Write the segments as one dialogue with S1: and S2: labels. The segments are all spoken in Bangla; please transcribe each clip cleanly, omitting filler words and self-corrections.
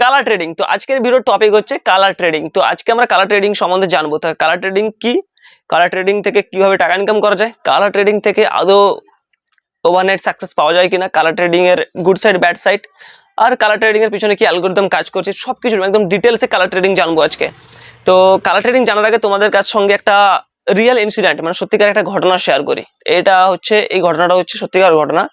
S1: Colour trading. তো আজকের ভিডিওর টপিক হচ্ছে কালার ট্রেডিং। তো আজকে আমরা কালার ট্রেডিং সম্বন্ধে জানবো। তো কালার ট্রেডিং কি, কালার ট্রেডিং থেকে কিভাবে টাকা ইনকাম করা যায়, কালার ট্রেডিং থেকে আদৌ ওভারনাইট সাকসেস পাওয়া যায় কিনা, কালার ট্রেডিং এর গুড সাইড ব্যাড সাইড, আর কালার ট্রেডিং এর পিছনে কি অ্যালগরিদম কাজ করছে, সবকিছু একদম ডিটেলসে কালার ট্রেডিং জানবো আজকে। তো কালার ট্রেডিং জানার আগে তোমাদের কাছ সঙ্গে একটা রিয়েল ইনসিডেন্ট মানে সত্যিকার একটা ঘটনা শেয়ার করি। এটা হচ্ছে এই ঘটনাটা হচ্ছে সত্যিকার ঘটনা,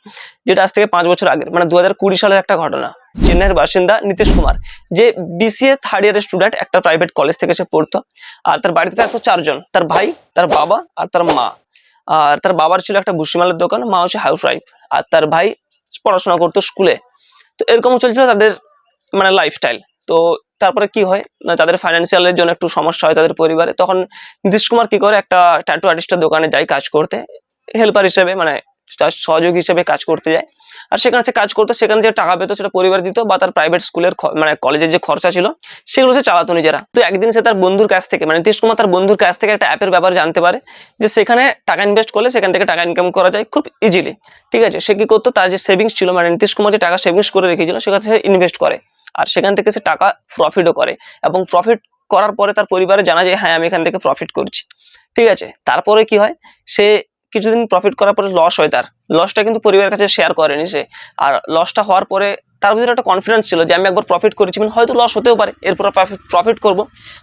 S1: যেটা আজ থেকে 5 বছর আগের মানে 2020 সালের একটা ঘটনা। চেন্নাইয়ের বাসিন্দা নীতিশ কুমার, যে বিসিএ থার্ড ইয়ারের স্টুডেন্ট, একটা প্রাইভেট কলেজ থেকে সে পড়তো। আর তার বাড়িতে থাকতো 4 জন, তার ভাই, তার বাবা আর তার মা। আর তার বাবার ছিল একটা ভুসিমালের দোকান, মা হচ্ছে হাউস ওয়াইফ, আর তার ভাই পড়াশোনা করতো স্কুলে। তো এরকম চলছিল তাদের মানে লাইফস্টাইল। তো তারপরে কি হয় না, তাদের ফাইন্যান্সিয়ালের জন্য একটু সমস্যা হয় তাদের পরিবারে। তখন নীতিশ কুমার কি করে, একটা ট্যাটু আর্টিস্টের দোকানে যায় কাজ করতে, হেল্পার হিসেবে মানে তার সহযোগী হিসেবে কাজ করতে যায়। আর সেখানে সে কাজ করতো, সেখানে যে টাকা পেতো সেটা পরিবার দিত, বা তার প্রাইভেট স্কুলের মানে কলেজের যে খরচা ছিল সেগুলো সে চালাতো নিজেরা। তো একদিন সে তার বন্ধুর কাছ থেকে মানে নীতিশ কুমার তার বন্ধুর কাছ থেকে একটা অ্যাপের ব্যাপারে জানতে পারে, যে সেখানে টাকা ইনভেস্ট করলে সেখান থেকে টাকা ইনকাম করা যায় খুব ইজিলি। ঠিক আছে, সে কি করতো, তার যে সেভিংস ছিল মানে নীতিশ কুমার যে টাকা সেভিংস করে রেখেছিল সেখানে সে ইনভেস্ট করে, আর সেখান থেকে সে টাকা প্রফিটও করে। এবং প্রফিট করার পরে তার পরিবারে জানা যায় হ্যাঁ আমি এখান থেকে প্রফিট করছি। ঠিক আছে, তারপরে কি হয়, সে কিছুদিন প্রফিট করার পরে লস হয়, তার লসটা কিন্তু পরিবারের কাছে শেয়ার করেনি সে। আর লসটা হওয়ার পরে তার ভিতরে একটা কনফিডেন্স ছিল যে আমি একবার প্রফিট করেছি মানে হয়তো লস হতেও পারে, এরপর প্রফিট করব।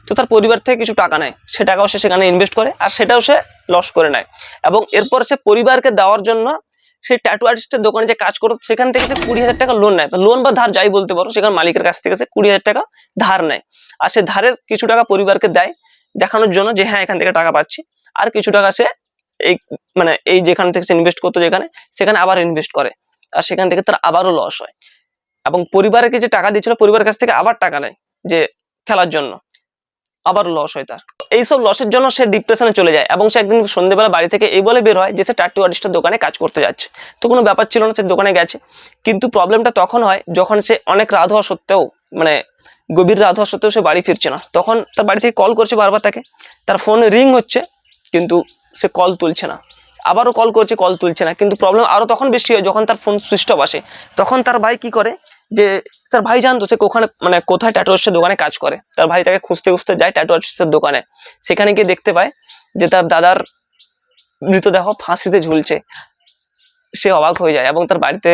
S1: তো তার পরিবার থেকে কিছু টাকা নেয়, সে টাকাও সে সেখানে ইনভেস্ট করে, আর সেটাও সে লস করে নেয়। এবং এরপর সে পরিবারকে দেওয়ার জন্য সেই ট্যাটু আর্টিস্টের দোকানে যে কাজ করতো সেখান থেকে সে 20,000 টাকা লোন নেয়, লোন বা ধার যাই বলতে পারো, সেখানে মালিকের কাছ থেকে সে 20,000 টাকা ধার নেয়। আর সে ধারের কিছু টাকা পরিবারকে দেয় দেখানোর জন্য যে হ্যাঁ এখান থেকে টাকা পাচ্ছি, আর কিছু টাকা সে এই মানে এই যেখান থেকে সে ইনভেস্ট করতো সেখানে আবার ইনভেস্ট করে। আর সেখান থেকে তার আবারও লস হয়, এবং পরিবারকে যে টাকা দিচ্ছিল পরিবারের কাছ থেকে আবার টাকা নেয় যে খেলার জন্য, আবার লস হয় তার। এইসব লসের জন্য সে ডিপ্রেশনে চলে যায়, এবং সে একদিন সন্ধ্যেবেলা বাড়ি থেকে এই বলে বের হয় যে সে ট্যাটু আর্টিস্টের দোকানে কাজ করতে যাচ্ছে। তো কোনো ব্যাপার ছিল না, সে দোকানে গেছে। কিন্তু প্রবলেমটা তখন হয় যখন সে অনেক রাত হওয়া সত্ত্বেও মানে গভীর রাত হওয়া সত্ত্বেও সে বাড়ি ফিরছে না। তখন তার বাড়ি থেকে কল করছে বারবার তাকে, তার ফোন রিং হচ্ছে কিন্তু সে কল তুলছে না, আবারও কল করছে কল তুলছে না। কিন্তু প্রবলেম আরও তখন বেশি হয় যখন তার ফোন সুইচ অফ আসে। তখন তার ভাই কি করে, যে তার ভাই জানতো সে ওখানে মানে কোথায় ট্যাটু আর্টিস্টের দোকানে কাজ করে। তার ভাই তাকে খুঁজতে খুঁজতে যায় ট্যাটু আর্টিস্টের দোকানে। সেখানে গিয়ে দেখতে পায় যে তার দাদার মৃতদেহ ফাঁসিতে ঝুলছে। সে অবাক হয়ে যায় এবং তার বাড়িতে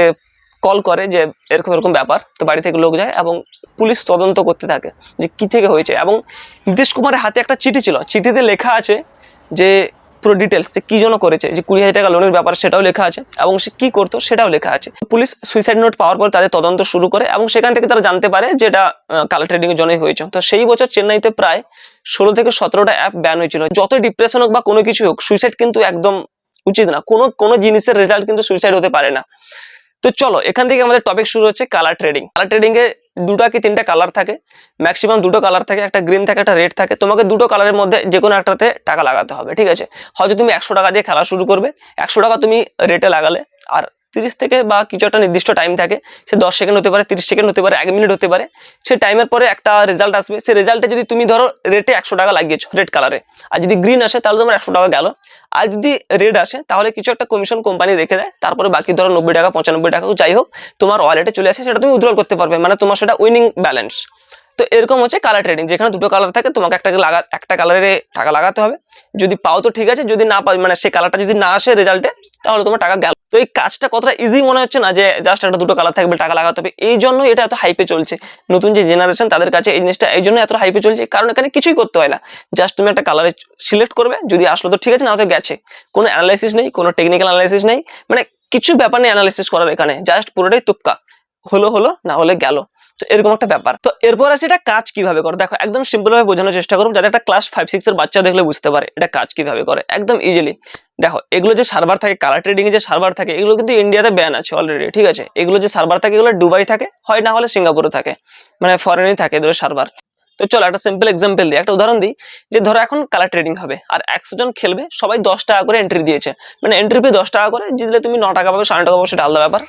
S1: কল করে যে এরকম এরকম ব্যাপার। তো বাড়ি থেকে লোক যায় এবং পুলিশ তদন্ত করতে থাকে যে কি থেকে হয়েছে। এবং নীতিশ কুমারের হাতে একটা চিঠি ছিল, চিঠিতে লেখা আছে যে পুরো ডিটেলস যে কি জন্য করেছে, যে 20,000 টাকা লোনের ব্যাপার সেটাও লেখা আছে, এবং সে কি করতো সেটাও লেখা আছে। পুলিশ সুইসাইড নোট পাওয়ার পর তাদের তদন্ত শুরু করে, এবং সেখান থেকে তারা জানতে পারে যে এটা কালার ট্রেডিং এর জন্যই হয়েছে। তো সেই বছর চেন্নাইতে প্রায় 16 থেকে 17টা অ্যাপ ব্যান হয়েছিল। যতই ডিপ্রেশন হোক বা কোনো কিছু হোক, সুইসাইড কিন্তু একদম উচিত না। কোনো জিনিসের রেজাল্ট কিন্তু সুইসাইড হতে পারে না। তো চলো এখান থেকে আমাদের টপিক শুরু হচ্ছে কালার ট্রেডিং। কালার ট্রেডিং এ 2টা কি 3টা কালার থাকে, ম্যাক্সিমাম 2টো কালার থাকে, একটা গ্রিন থাকে একটা রেড থাকে। তোমাকে 2টো কালারের মধ্যে যে কোনো একটাতে টাকা লাগাতে হবে। ঠিক আছে, হয়তো তুমি 100 টাকা দিয়ে খেলা শুরু করবে, 100 টাকা তুমি রেটে লাগালে, আর 30 থেকে বা কিছু একটা নির্দিষ্ট টাইম থাকে, সে 10 সেকেন্ড হতে পারে, 30 সেকেন্ড হতে পারে, 1 মিনিট হতে পারে। সে টাইমের পরে একটা রেজাল্ট আসবে, সেই রেজাল্টে যদি তুমি ধরো রেটে 100 টাকা লাগিয়েছো রেড কালারে, আর যদি গ্রিন আসে তাহলে তোমার 100 টাকা গেল। আর যদি রেড আসে তাহলে কিছু একটা কমিশন কোম্পানি রেখে দেয়, তারপরে বাকি ধরো 90 টাকা 95 টাকা যাই হোক তোমার ওয়ালেটে চলে আসে, সেটা তুমি উইথড্রল করতে পারবে, মানে তোমার সেটা উইনিং ব্যালেন্স। তো এরকম হচ্ছে কালার ট্রেডিং, যেখানে 2টো কালার থাকে, তোমাকে একটা কালারে টাকা লাগাতে হবে। যদি পাও তো ঠিক আছে, যদি না পাও মানে সেই কালারটা যদি না আসে রেজাল্টে তাহলে তোমার টাকা গেল। তো এই কাজটা কতটা ইজি মনে হচ্ছে না, যে জাস্ট একটা 2টো কালার থাকবে টাকা লাগাতে হবে। এই জন্যই এটা এত হাইপে চলছে নতুন যে জেনারেশন তাদের কাছে, এই জিনিসটা এই জন্য এত হাইপে চলছে, কারণ এখানে কিছুই করতে হয় না। জাস্ট তুমি একটা কালারে সিলেক্ট করবে, যদি আসলো তো ঠিক আছে, না হয়তো গেছে। কোনো অ্যানালাইসিস নেই, কোনো টেকনিক্যাল অ্যানালাইসিস নেই, মানে কিছু ব্যাপার নেই অ্যানালাইসিস করার এখানে, জাস্ট পুরোটাই তুক্কা, হলো হলো না হলে গেল। তো এরকম একটা ব্যাপার। তো এরপর আছে এটা কাজ কিভাবে করে। দেখো একদম সিম্পল ভাবে বোঝানোর চেষ্টা করব, যাতে একটা ক্লাস 5-6 এর বাচ্চা দেখলে বুঝতে পারে এটা কাজ কিভাবে করে একদম ইজিলি। দেখো এগুলো যে সার্ভার থাকে, কালার ট্রেডিং এ যে সার্ভার থাকে, এগুলো কিন্তু ইন্ডিয়াতে ব্যান আছে অলরেডি। ঠিক আছে, এগুলো যে সার্ভার থাকে এগুলো দুবাই থাকে, হয় না হলে সিঙ্গাপুরে থাকে, মানে ফরেনই থাকে এদের সার্ভার। তো চলো একটা সিম্পল এক্সাম্পল দিই, একটা উদাহরণ দিই। যে ধরো এখন কালার ট্রেডিং হবে আর 100 জন খেলবে, সবাই 10 টাকা করে এন্ট্রি দিয়েছে, মানে এন্ট্রি ফি 10 টাকা করে, জিতলে তুমি 9 টাকা পাবে, 9.5 টাকা পাবে, সেটা আলাদা ব্যাপার।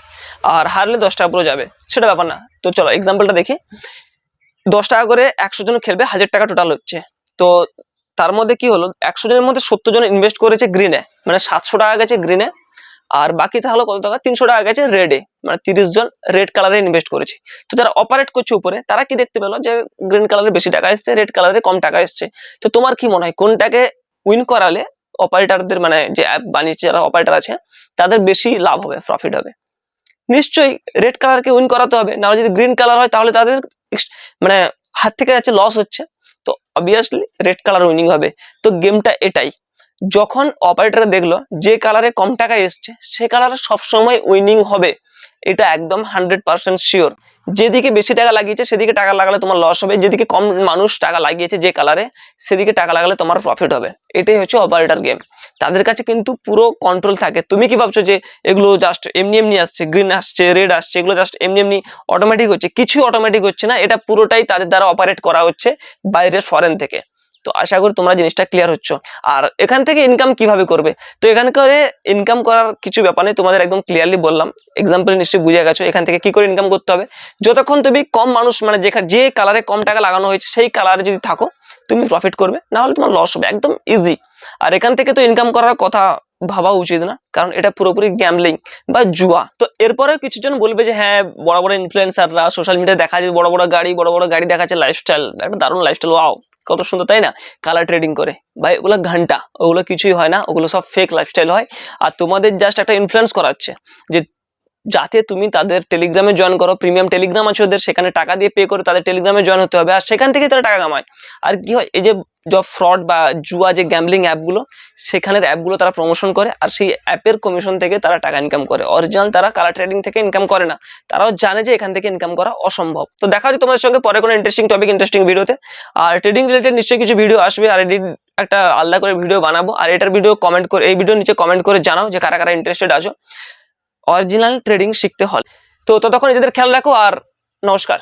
S1: আর হারলে 10 টাকা পুরো যাবে, সেটা ব্যাপার না। তো চলো এক্সাম্পলটা দেখি। 10 টাকা করে 100 জন খেলবে, 1000 টাকা টোটাল হচ্ছে। তো তার মধ্যে কি হলো, 100 জনের মধ্যে 70 জন ইনভেস্ট করেছে গ্রিনে, মানে 700 টাকা গেছে গ্রিনে, আর বাকি তাহলে কত টাকা, 300 টাকা গেছে রেডে, মানে 30 জন রেড কালারে ইনভেস্ট করেছে। তো যারা অপারেট করছে উপরে তারা কি দেখতে পেলো যে গ্রিন কালারে বেশি টাকা এসছে, রেড কালারে কম টাকা এসছে। তো তোমার কি মনে হয় কোনটাকে উইন করালে অপারেটরদের, মানে যে অ্যাপ বানিয়েছে যারা অপারেটর আছে তাদের বেশি লাভ হবে, প্রফিট হবে? নিশ্চয়ই রেড কালারকে উইন করাতে হবে, নাহলে যদি গ্রিন কালার হয় তাহলে তাদের মানে হাত থেকে যাচ্ছে, লস হচ্ছে। তো অবভিয়াসলি রেড কালার উইনিং হবে। তো গেমটা এটাই, যখন অপারেটর দেখলো যে কালারে কম টাকা এসছে সে কালারে সবসময় উইনিং হবে, এটা একদম 100% শিওর। যেদিকে বেশি টাকা লাগিয়েছে সেদিকে টাকা লাগালে তোমার লস হবে, যেদিকে কম মানুষ টাকা লাগিয়েছে যে কালারে সেদিকে টাকা লাগালে তোমার প্রফিট হবে। এটাই হচ্ছে অপারেটর গেম। তাদের কাছে কিন্তু পুরো কন্ট্রোল থাকে। তুমি কি ভাবছো যে এগুলো জাস্ট এমনি এমনি আসছে, গ্রিন আসছে, রেড আসছে, এগুলো জাস্ট এমনি এমনি অটোমেটিক হচ্ছে? কিছু অটোমেটিক হচ্ছে না, এটা পুরোটাই তাদের দ্বারা অপারেট করা হচ্ছে বাইরের ফরেন থেকে। তো আশা করি তোমরা জিনিসটা ক্লিয়ার হচ্ছ। আর এখান থেকে ইনকাম কিভাবে করবে, তো এখানে করে ইনকাম করার কিছু ব্যাপার নেই, তোমাদের একদম ক্লিয়ারলি বললাম, এক্সাম্পল নিশ্চয়ই বুঝে গেছো এখান থেকে কি করে ইনকাম করতে হবে। যতক্ষণ তুমি কম মানুষ, মানে যে কালারে কম টাকা লাগানো হয়েছে সেই কালারে যদি থাকো তুমি প্রফিট করবে, না হলে তোমার লস হবে, একদম ইজি। আর এখান থেকে তো ইনকাম করার কথা ভাবা উচিত না, কারণ এটা পুরোপুরি গ্যাম্বলিং বা জুয়া। তো এরপরে কিছু জন বলবে যে হ্যাঁ, বড় বড় ইনফ্লুয়েন্সাররা সোশ্যাল মিডিয়ায় দেখা যায় বড় বড় গাড়ি দেখাচ্ছে, লাইফস্টাইল, একটা দারুণ লাইফস্টাইল, ওয়াও কত সুন্দর, তাই না? কালার ট্রেডিং করে ভাই, ওগুলো ঘন্টা, ওগুলো কিছুই হয় না, ওগুলো সব ফেক লাইফস্টাইল হয়। আর তোমাদের জাস্ট একটা ইনফ্লুয়েন্স করাচ্ছে যে যাতে তুমি তাদের টেলিগ্রামে জয়েন করো, প্রিমিয়াম টেলিগ্রাম আছে ওদের, সেখানে টাকা দিয়ে পে করে তাদের টেলিগ্রামে জয়েন হতে হবে, আর সেখান থেকে তারা টাকা কামায়। আর কি হয়, এই যে ফ্রড বা জুয়া যে গ্যাম্বলিং অ্যাপগুলো, সেখানের অ্যাপগুলো তারা প্রমোশন করে, আর সেই অ্যাপের কমিশন থেকে তারা টাকা ইনকাম করে। অরিজিনাল তারা কালার ট্রেডিং থেকে ইনকাম করে না, তারাও জানে যে এখান থেকে ইনকাম করা অসম্ভব। তো দেখা হচ্ছে তোমাদের সঙ্গে পরে কোনো ইন্টারেস্টিং টপিক, ইন্টারেস্টিং ভিডিওতে। আর ট্রেডিং রিলেটেড নিশ্চয়ই কিছু ভিডিও আসবে, আর এডিট একটা আলাদা করে ভিডিও বানাবো। আর এটার ভিডিও কমেন্ট করে, এই ভিডিও নিচে কমেন্ট করে জানাও যে কারা কারা ইন্টারেস্টেড আছো অরিজিনাল ট্রেডিং শিখতে হলে। তো ততক্ষণ নিজেদের খেয়াল রাখো, আর নমস্কার।